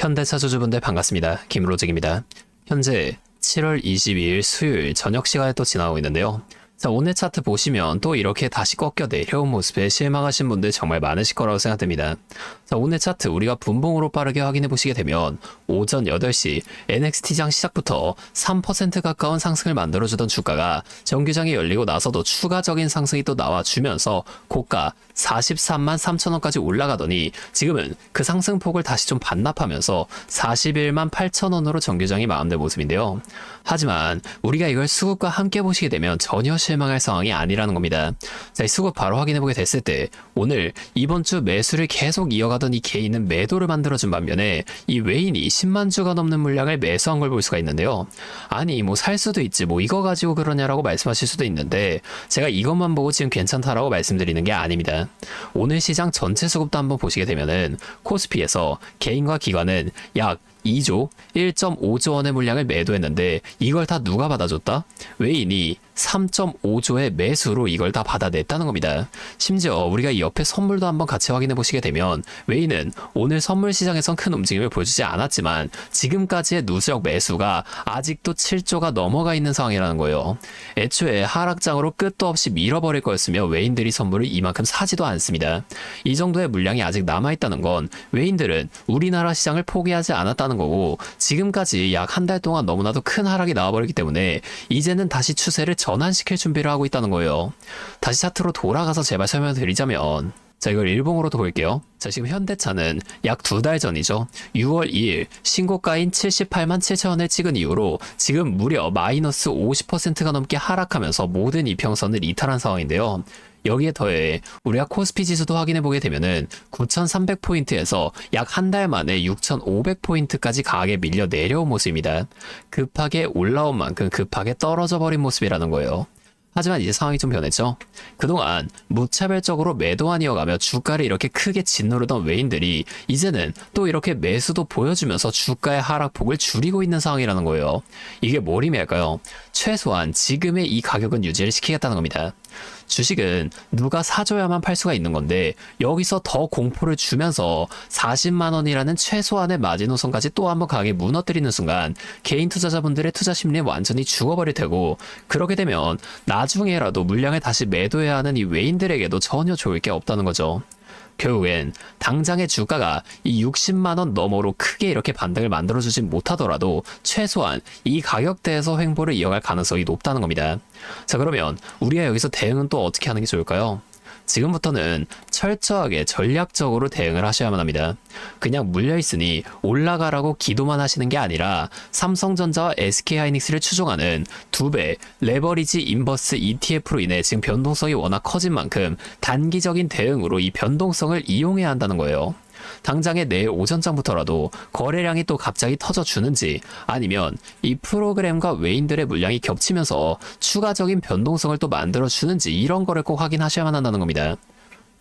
현대차 주주분들 반갑습니다. 김로직입니다. 현재 7월 22일 수요일 저녁 시간에 또 지나고 있는데요. 자, 오늘 차트 보시면 또 이렇게 다시 꺾여 내려온 모습에 실망하신 분들 정말 많으실 거라고 생각됩니다. 자, 오늘 차트 우리가 분봉으로 빠르게 확인해 보시게 되면 오전 8시 NXT장 시작부터 3% 가까운 상승을 만들어주던 주가가 정규장이 열리고 나서도 추가적인 상승이 또 나와주면서 고가 43만 3천원까지 올라가더니 지금은 그 상승폭을 다시 좀 반납하면서 41만 8천원으로 정규장이 마감된 모습인데요. 하지만 우리가 이걸 수급과 함께 보시게 되면 전혀 실망할 상황이 아니라는 겁니다. 자, 이 수급 바로 확인해보게 됐을 때 오늘 이번 주 매수를 계속 이어가던 이 개인은 매도를 만들어준 반면에 이 외인이 10만 주가 넘는 물량을 매수한 걸 볼 수가 있는데요. 아니 뭐 살 수도 있지 뭐 이거 가지고 그러냐라고 말씀하실 수도 있는데 제가 이것만 보고 지금 괜찮다라고 말씀드리는 게 아닙니다. 오늘 시장 전체 수급도 한번 보시게 되면은 코스피에서 개인과 기관은 약 2조 1.5조 원의 물량을 매도했는데 이걸 다 누가 받아줬다? 외인이 3.5조의 매수로 이걸 다 받아냈다는 겁니다. 심지어 우리가 이 옆에 선물도 한번 같이 확인해 보시게 되면 외인은 오늘 선물 시장에선 큰 움직임을 보여주지 않았지만 지금까지의 누적 매수가 아직도 7조가 넘어가 있는 상황이라는 거예요. 애초에 하락장으로 끝도 없이 밀어버릴 거였으며 외인들이 선물을 이만큼 사지도 않습니다. 이 정도의 물량이 아직 남아있다는 건 외인들은 우리나라 시장을 포기하지 않았다는 거고 지금까지 약 한 달 동안 너무나도 큰 하락이 나와버렸기 때문에 이제는 다시 추세를 전환시킬 준비를 하고 있다는 거예요. 다시 차트로 돌아가서 제발 설명을 드리자면 자, 이걸 일봉으로도 볼게요. 자, 지금 현대차는 약 2달 전이죠. 6월 2일 신고가인 78만 7천원을 찍은 이후로 지금 무려 마이너스 50%가 넘게 하락하면서 모든 이평선을 이탈한 상황인데요. 여기에 더해 우리가 코스피 지수도 확인해 보게 되면은 9,300포인트에서 약 한 달 만에 6,500포인트까지 강하게 밀려 내려온 모습입니다. 급하게 올라온 만큼 급하게 떨어져 버린 모습이라는 거예요. 하지만 이제 상황이 좀 변했죠. 그동안 무차별적으로 매도만 이어가며 주가를 이렇게 크게 짓누르던 외인들이 이제는 또 이렇게 매수도 보여주면서 주가의 하락폭을 줄이고 있는 상황이라는 거예요. 이게 뭘 의미할까요? 최소한 지금의 이 가격은 유지를 시키겠다는 겁니다. 주식은 누가 사줘야만 팔 수가 있는 건데 여기서 더 공포를 주면서 40만원이라는 최소한의 마지노선까지 또 한번 강하게 무너뜨리는 순간 개인 투자자분들의 투자 심리는 완전히 죽어버릴 테고 그렇게 되면 나중에라도 물량을 다시 매도해야 하는 이 외인들에게도 전혀 좋을 게 없다는 거죠. 결국엔 당장의 주가가 이 60만원 너머로 크게 이렇게 반등을 만들어주진 못하더라도 최소한 이 가격대에서 횡보를 이어갈 가능성이 높다는 겁니다. 자, 그러면 우리가 여기서 대응은 또 어떻게 하는 게 좋을까요? 지금부터는 철저하게 전략적으로 대응을 하셔야만 합니다. 그냥 물려있으니 올라가라고 기도만 하시는 게 아니라 삼성전자와 SK하이닉스를 추종하는 2배 레버리지 인버스 ETF로 인해 지금 변동성이 워낙 커진 만큼 단기적인 대응으로 이 변동성을 이용해야 한다는 거예요. 당장에 내일 오전장부터라도 거래량이 또 갑자기 터져주는지 아니면 이 프로그램과 외인들의 물량이 겹치면서 추가적인 변동성을 또 만들어주는지 이런 거를 꼭 확인하셔야만 한다는 겁니다.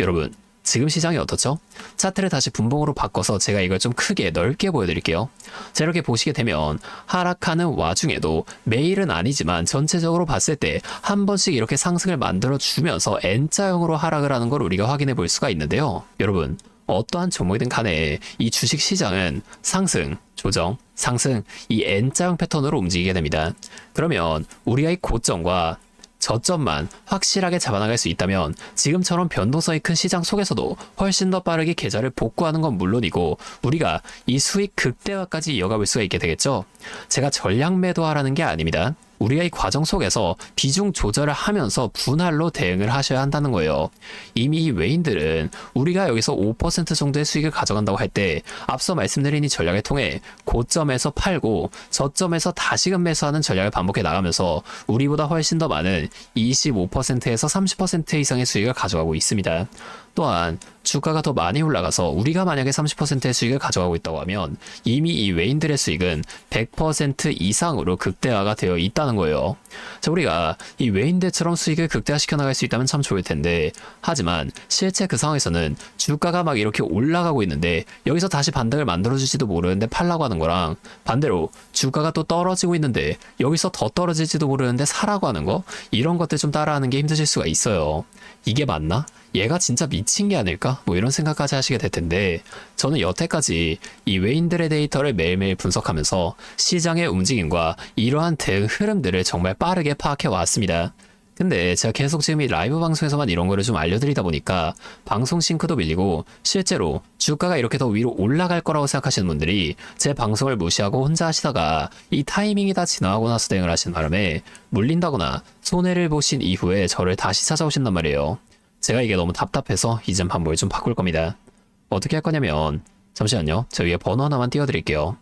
여러분 지금 시장이 어떻죠? 차트를 다시 분봉으로 바꿔서 제가 이걸 좀 크게 넓게 보여드릴게요. 자, 이렇게 보시게 되면 하락하는 와중에도 매일은 아니지만 전체적으로 봤을 때 한 번씩 이렇게 상승을 만들어주면서 N자형으로 하락을 하는 걸 우리가 확인해 볼 수가 있는데요. 여러분 어떠한 종목이든 간에 이 주식 시장은 상승, 조정, 상승 이 N자형 패턴으로 움직이게 됩니다. 그러면 우리가 이 고점과 저점만 확실하게 잡아나갈 수 있다면 지금처럼 변동성이 큰 시장 속에서도 훨씬 더 빠르게 계좌를 복구하는 건 물론이고 우리가 이 수익 극대화까지 이어가 볼 수가 있게 되겠죠. 제가 전략 매도하라는 게 아닙니다. 우리가 이 과정 속에서 비중 조절을 하면서 분할로 대응을 하셔야 한다는 거예요. 이미 이 외인들은 우리가 여기서 5% 정도의 수익을 가져간다고 할 때 앞서 말씀드린 이 전략을 통해 고점에서 팔고 저점에서 다시금 매수하는 전략을 반복해 나가면서 우리보다 훨씬 더 많은 25%에서 30% 이상의 수익을 가져가고 있습니다. 또한 주가가 더 많이 올라가서 우리가 만약에 30%의 수익을 가져가고 있다고 하면 이미 이 외인들의 수익은 100% 이상으로 극대화가 되어 있다는 거예요. 자, 우리가 이 외인들처럼 수익을 극대화시켜 나갈 수 있다면 참 좋을 텐데 하지만 실제 그 상황에서는 주가가 막 이렇게 올라가고 있는데 여기서 다시 반등을 만들어줄지도 모르는데 팔라고 하는 거랑 반대로 주가가 또 떨어지고 있는데 여기서 더 떨어질지도 모르는데 사라고 하는 거 이런 것들 좀 따라하는 게 힘드실 수가 있어요. 이게 맞나? 얘가 진짜 미친 게 아닐까? 뭐 이런 생각까지 하시게 될 텐데, 저는 여태까지 이 외인들의 데이터를 매일매일 분석하면서 시장의 움직임과 이러한 대응 흐름들을 정말 빠르게 파악해 왔습니다. 근데 제가 계속 지금 이 라이브 방송에서만 이런 거를 좀 알려드리다 보니까 방송 싱크도 밀리고, 실제로 주가가 이렇게 더 위로 올라갈 거라고 생각하시는 분들이 제 방송을 무시하고 혼자 하시다가 이 타이밍이 다 지나가고 나서 대응을 하시는 바람에 물린다거나 손해를 보신 이후에 저를 다시 찾아오신단 말이에요. 제가 이게 너무 답답해서 이젠 방법을 좀 바꿀 겁니다. 어떻게 할 거냐면, 잠시만요. 저 위에 번호 하나만 띄워드릴게요.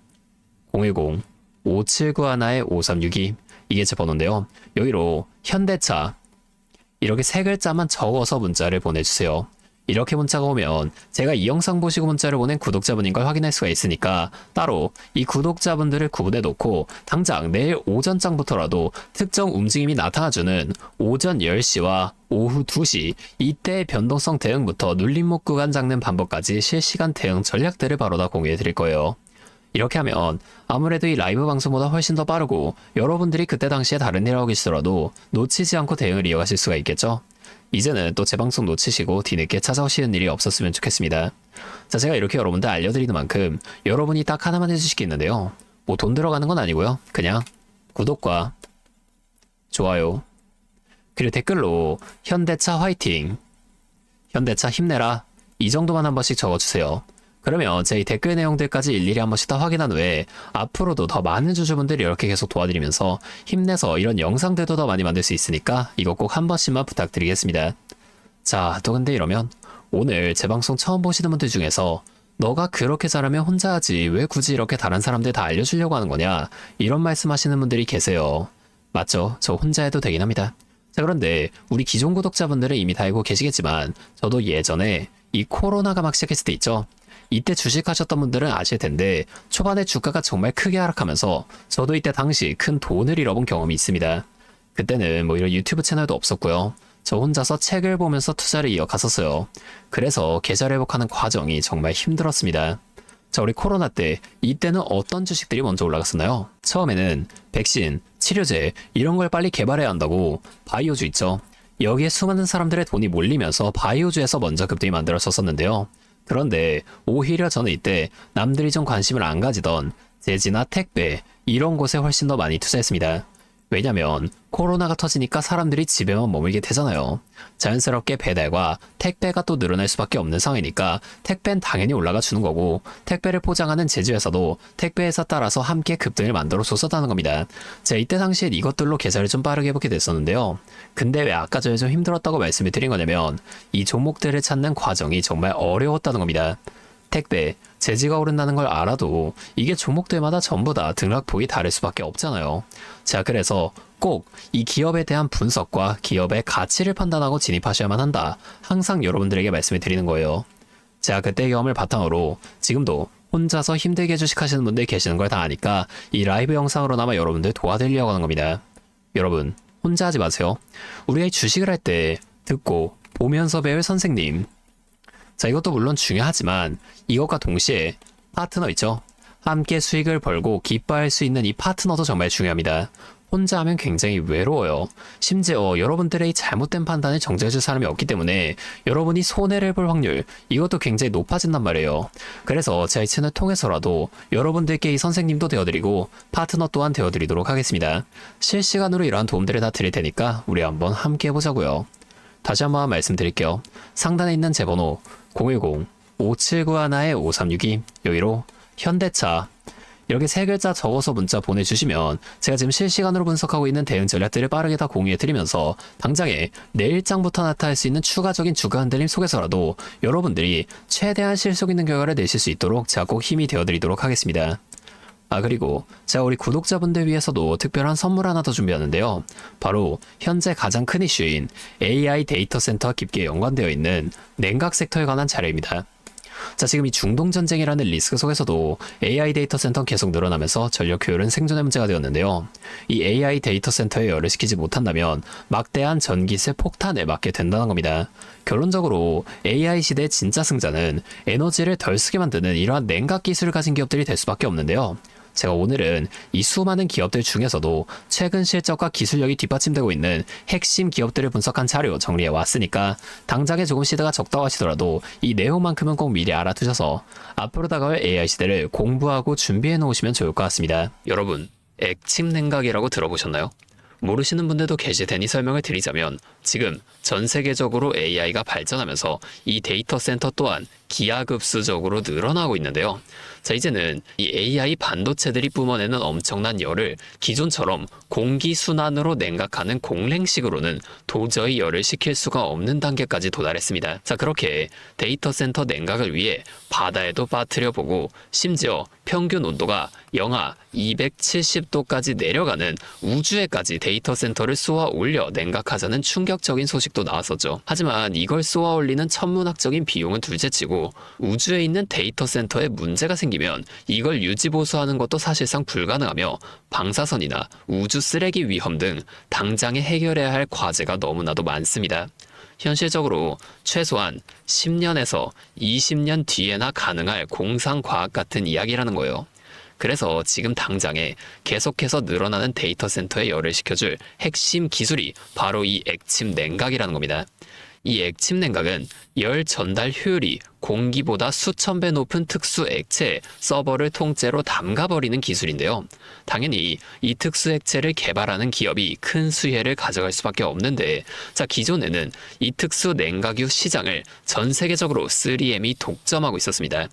010-5791-5362. 이게 제 번호인데요. 여기로 현대차 이렇게 세 글자만 적어서 문자를 보내주세요. 이렇게 문자가 오면 제가 이 영상 보시고 문자를 보낸 구독자분인 걸 확인할 수가 있으니까 따로 이 구독자분들을 구분해 놓고 당장 내일 오전장부터라도 특정 움직임이 나타나주는 오전 10시와 오후 2시 이때의 변동성 대응부터 눌림목 구간 잡는 방법까지 실시간 대응 전략들을 바로 다 공유해 드릴 거예요. 이렇게 하면 아무래도 이 라이브 방송보다 훨씬 더 빠르고 여러분들이 그때 당시에 다른 일 하고 계시더라도 놓치지 않고 대응을 이어가실 수가 있겠죠? 이제는 또 제 방송 놓치시고 뒤늦게 찾아오시는 일이 없었으면 좋겠습니다. 자, 제가 이렇게 여러분들 알려드리는 만큼 여러분이 딱 하나만 해주실 게 있는데요. 뭐 돈 들어가는 건 아니고요. 그냥 구독과 좋아요, 그리고 댓글로 현대차 화이팅, 현대차 힘내라, 이 정도만 한 번씩 적어주세요. 그러면 제 이 댓글 내용들까지 일일이 한 번씩 다 확인한 후에 앞으로도 더 많은 주주분들이 이렇게 계속 도와드리면서 힘내서 이런 영상들도 더 많이 만들 수 있으니까 이거 꼭 한 번씩만 부탁드리겠습니다. 자, 또 근데 이러면 오늘 제 방송 처음 보시는 분들 중에서 너가 그렇게 잘하면 혼자 하지 왜 굳이 이렇게 다른 사람들 다 알려주려고 하는 거냐, 이런 말씀하시는 분들이 계세요. 맞죠? 저 혼자 해도 되긴 합니다. 자, 그런데 우리 기존 구독자분들은 이미 다 알고 계시겠지만 저도 예전에 이 코로나가 막 시작했을 때 있죠? 이때 주식하셨던 분들은 아실 텐데 초반에 주가가 정말 크게 하락하면서 저도 이때 당시 큰 돈을 잃어본 경험이 있습니다. 그때는 뭐 이런 유튜브 채널도 없었고요. 저 혼자서 책을 보면서 투자를 이어갔었어요. 그래서 계좌를 회복하는 과정이 정말 힘들었습니다. 자, 우리 코로나 때 이때는 어떤 주식들이 먼저 올라갔었나요? 처음에는 백신, 치료제 이런 걸 빨리 개발해야 한다고 바이오주 있죠. 여기에 수많은 사람들의 돈이 몰리면서 바이오주에서 먼저 급등이 만들어졌었는데요. 그런데 오히려 저는 이때 남들이 좀 관심을 안 가지던 제지나 택배 이런 곳에 훨씬 더 많이 투자했습니다. 왜냐면 코로나가 터지니까 사람들이 집에만 머물게 되잖아요. 자연스럽게 배달과 택배가 또 늘어날 수밖에 없는 상황이니까 택배는 당연히 올라가 주는 거고, 택배를 포장하는 제조회사도 택배회사 따라서 함께 급등을 만들어 줬었다는 겁니다. 제가 이때 당시에 이것들로 계좌를 좀 빠르게 해보게 됐었는데요. 근데 왜 아까 전에 좀 힘들었다고 말씀을 드린 거냐면 이 종목들을 찾는 과정이 정말 어려웠다는 겁니다. 택배, 재지가 오른다는 걸 알아도 이게 종목들마다 전부 다 등락폭이 다를 수밖에 없잖아요. 자, 그래서 꼭 이 기업에 대한 분석과 기업의 가치를 판단하고 진입하셔야만 한다. 항상 여러분들에게 말씀을 드리는 거예요. 제가 그때 경험을 바탕으로 지금도 혼자서 힘들게 주식하시는 분들 계시는 걸 다 아니까 이 라이브 영상으로나마 여러분들 도와드리려고 하는 겁니다. 여러분, 혼자 하지 마세요. 우리가 이 주식을 할 때 듣고 보면서 배울 선생님, 자, 이것도 물론 중요하지만 이것과 동시에 파트너 있죠? 함께 수익을 벌고 기뻐할 수 있는 이 파트너도 정말 중요합니다. 혼자 하면 굉장히 외로워요. 심지어 여러분들의 이 잘못된 판단을 정죄해줄 사람이 없기 때문에 여러분이 손해를 볼 확률, 이것도 굉장히 높아진단 말이에요. 그래서 제 채널 통해서라도 여러분들께 이 선생님도 되어드리고 파트너 또한 되어드리도록 하겠습니다. 실시간으로 이러한 도움들을 다 드릴 테니까 우리 한번 함께 해보자고요. 다시 한번 말씀드릴게요. 상단에 있는 제 번호 010-5791-5362, 여기로 현대차 이렇게 세 글자 적어서 문자 보내주시면 제가 지금 실시간으로 분석하고 있는 대응 전략들을 빠르게 다 공유해드리면서 당장에 내일장부터 나타날 수 있는 추가적인 주가 흔들림 속에서라도 여러분들이 최대한 실속 있는 결과를 내실 수 있도록 제가 꼭 힘이 되어드리도록 하겠습니다. 아, 그리고 제가 우리 구독자분들 위해서도 특별한 선물 하나 더 준비하는데요. 바로 현재 가장 큰 이슈인 AI 데이터 센터와 깊게 연관되어 있는 냉각 섹터에 관한 자료입니다. 자, 지금 이 중동전쟁이라는 리스크 속에서도 AI 데이터 센터는 계속 늘어나면서 전력 효율은 생존의 문제가 되었는데요. 이 AI 데이터 센터에 열을 식히지 못한다면 막대한 전기세 폭탄에 맞게 된다는 겁니다. 결론적으로 AI 시대의 진짜 승자는 에너지를 덜 쓰게 만드는 이러한 냉각 기술을 가진 기업들이 될 수밖에 없는데요. 제가 오늘은 이 수많은 기업들 중에서도 최근 실적과 기술력이 뒷받침되고 있는 핵심 기업들을 분석한 자료 정리해 왔으니까 당장에 조금 시드가 적다고 하시더라도 이 내용만큼은 꼭 미리 알아두셔서 앞으로 다가올 AI 시대를 공부하고 준비해 놓으시면 좋을 것 같습니다. 여러분, 액침 냉각이라고 들어보셨나요? 모르시는 분들도 계실 테니 설명을 드리자면 지금 전 세계적으로 AI가 발전하면서 이 데이터 센터 또한 기하급수적으로 늘어나고 있는데요. 자, 이제는 이 AI 반도체들이 뿜어내는 엄청난 열을 기존처럼 공기순환으로 냉각하는 공랭식으로는 도저히 열을 식힐 수가 없는 단계까지 도달했습니다. 자, 그렇게 데이터 센터 냉각을 위해 바다에도 빠뜨려 보고 심지어 평균 온도가 영하 270도까지 내려가는 우주에까지 데이터 센터를 쏘아 올려 냉각하자는 충격적인 소식도 나왔었죠. 하지만 이걸 쏘아 올리는 천문학적인 비용은 둘째치고 우주에 있는 데이터 센터에 문제가 생기면 이걸 유지보수하는 것도 사실상 불가능하며 방사선이나 우주 쓰레기 위험 등 당장에 해결해야 할 과제가 너무나도 많습니다. 현실적으로 최소한 10년에서 20년 뒤에나 가능할 공상과학 같은 이야기라는 거예요. 그래서 지금 당장에 계속해서 늘어나는 데이터 센터에 열을 식혀줄 핵심 기술이 바로 이 액침 냉각이라는 겁니다. 이 액침 냉각은 열 전달 효율이 공기보다 수천 배 높은 특수 액체에 서버를 통째로 담가버리는 기술인데요. 당연히 이 특수 액체를 개발하는 기업이 큰 수혜를 가져갈 수밖에 없는데, 자, 기존에는 이 특수 냉각유 시장을 전 세계적으로 3M이 독점하고 있었습니다.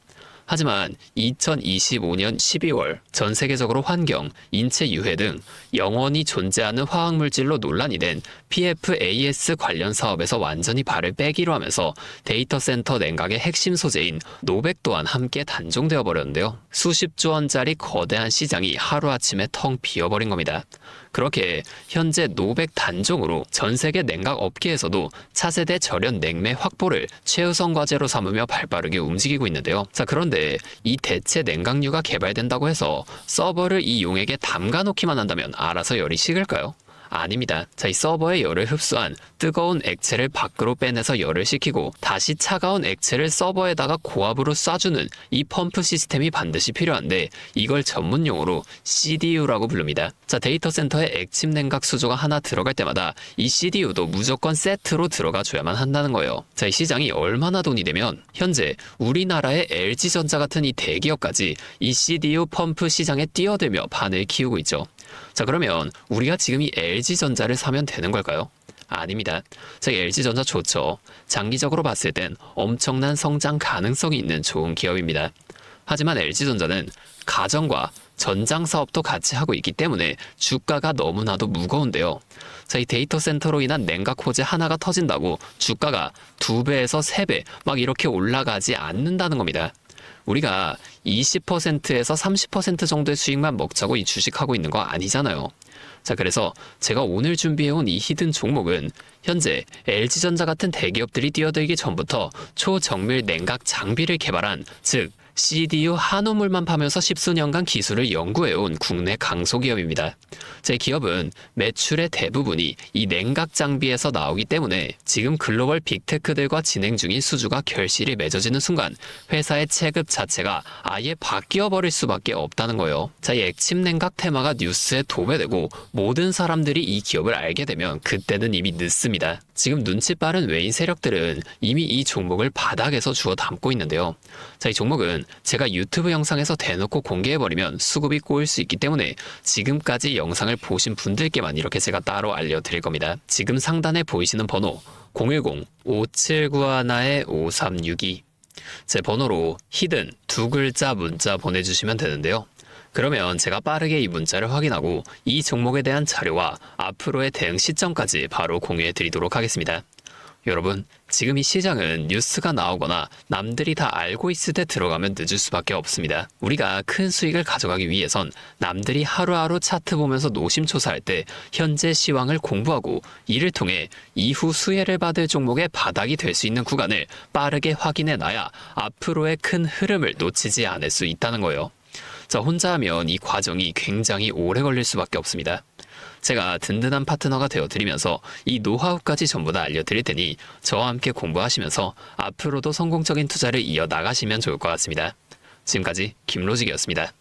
하지만 2025년 12월 전 세계적으로 환경, 인체 유해 등 영원히 존재하는 화학물질로 논란이 된 PFAS 관련 사업에서 완전히 발을 빼기로 하면서 데이터 센터 냉각의 핵심 소재인 노백 또한 함께 단종되어 버렸는데요. 수십조 원짜리 거대한 시장이 하루아침에 텅 비어버린 겁니다. 그렇게 현재 노백 단종으로 전 세계 냉각 업계에서도 차세대 절연 냉매 확보를 최우선 과제로 삼으며 발빠르게 움직이고 있는데요. 자, 그런데 이 대체 냉각유가 개발된다고 해서 서버를 이 용액에 담가 놓기만 한다면 알아서 열이 식을까요? 아닙니다. 자, 이 서버의 열을 흡수한 뜨거운 액체를 밖으로 빼내서 열을 식히고 다시 차가운 액체를 서버에다가 고압으로 쏴주는 이 펌프 시스템이 반드시 필요한데 이걸 전문용어로 CDU라고 부릅니다. 자, 데이터 센터에 액침 냉각 수조가 하나 들어갈 때마다 이 CDU도 무조건 세트로 들어가 줘야만 한다는 거예요. 자, 이 시장이 얼마나 돈이 되면 현재 우리나라의 LG전자 같은 이 대기업까지 이 CDU 펌프 시장에 뛰어들며 판을 키우고 있죠. 자, 그러면 우리가 지금 이 LG전자를 사면 되는 걸까요? 아닙니다. 자, LG전자 좋죠. 장기적으로 봤을 땐 엄청난 성장 가능성이 있는 좋은 기업입니다. 하지만 LG전자는 가정과 전장 사업도 같이 하고 있기 때문에 주가가 너무나도 무거운데요. 자, 이 데이터 센터로 인한 냉각 호재 하나가 터진다고 주가가 2배에서 3배 막 이렇게 올라가지 않는다는 겁니다. 우리가 20%에서 30% 정도의 수익만 먹자고 이 주식하고 있는 거 아니잖아요. 자, 그래서 제가 오늘 준비해온 이 히든 종목은 현재 LG전자 같은 대기업들이 뛰어들기 전부터 초정밀 냉각 장비를 개발한, 즉 CDU 한우물만 파면서 십수년간 기술을 연구해온 국내 강소기업입니다. 제 기업은 매출의 대부분이 이 냉각 장비에서 나오기 때문에 지금 글로벌 빅테크들과 진행 중인 수주가 결실이 맺어지는 순간 회사의 체급 자체가 아예 바뀌어 버릴 수밖에 없다는 거예요. 자, 이 액침 냉각 테마가 뉴스에 도배되고 모든 사람들이 이 기업을 알게 되면 그때는 이미 늦습니다. 지금 눈치 빠른 외인 세력들은 이미 이 종목을 바닥에서 주워 담고 있는데요. 자, 이 종목은 제가 유튜브 영상에서 대놓고 공개해버리면 수급이 꼬일 수 있기 때문에 지금까지 영상을 보신 분들께만 이렇게 제가 따로 알려드릴 겁니다. 지금 상단에 보이시는 번호 010-5791-5362 제 번호로 히든 2글자 문자 보내주시면 되는데요. 그러면 제가 빠르게 이 문자를 확인하고 이 종목에 대한 자료와 앞으로의 대응 시점까지 바로 공유해 드리도록 하겠습니다. 여러분, 지금 이 시장은 뉴스가 나오거나 남들이 다 알고 있을 때 들어가면 늦을 수밖에 없습니다. 우리가 큰 수익을 가져가기 위해선 남들이 하루하루 차트 보면서 노심초사할 때 현재 시황을 공부하고 이를 통해 이후 수혜를 받을 종목의 바닥이 될 수 있는 구간을 빠르게 확인해 놔야 앞으로의 큰 흐름을 놓치지 않을 수 있다는 거예요. 자, 혼자 하면 이 과정이 굉장히 오래 걸릴 수밖에 없습니다. 제가 든든한 파트너가 되어드리면서 이 노하우까지 전부 다 알려드릴 테니 저와 함께 공부하시면서 앞으로도 성공적인 투자를 이어나가시면 좋을 것 같습니다. 지금까지 김로직이었습니다.